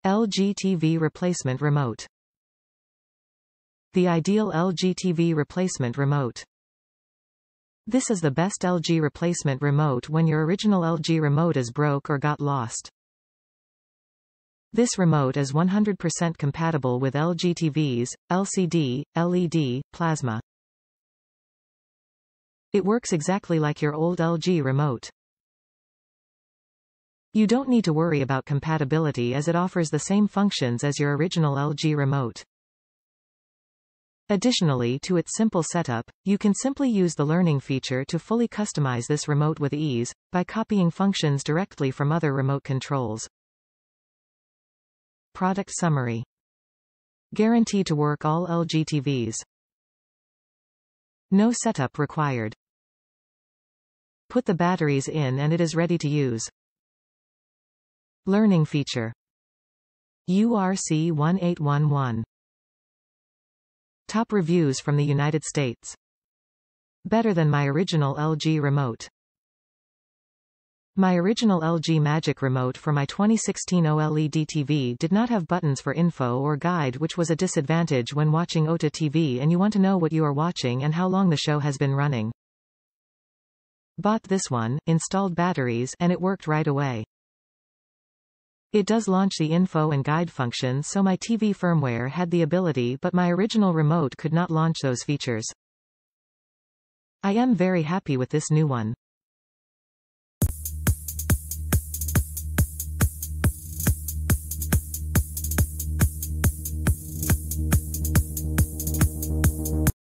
LG TV replacement remote. The ideal LG TV replacement remote. This is the best LG replacement remote when your original LG remote is broke or got lost. This remote is 100% compatible with LG TVs, LCD, LED, plasma. It works exactly like your old LG remote. You don't need to worry about compatibility as it offers the same functions as your original LG remote. Additionally to its simple setup, you can simply use the learning feature to fully customize this remote with ease, by copying functions directly from other remote controls. Product summary. Guaranteed to work all LG TVs. No setup required. Put the batteries in and it is ready to use. Learning feature. URC 1811. Top reviews from the United States. Better than my original LG remote. My original LG Magic Remote for my 2016 OLED TV did not have buttons for info or guide, which was a disadvantage when watching OTA TV and you want to know what you are watching and how long the show has been running. Bought this one, installed batteries, and it worked right away. It does launch the info and guide functions, so my TV firmware had the ability, but my original remote could not launch those features. I am very happy with this new one.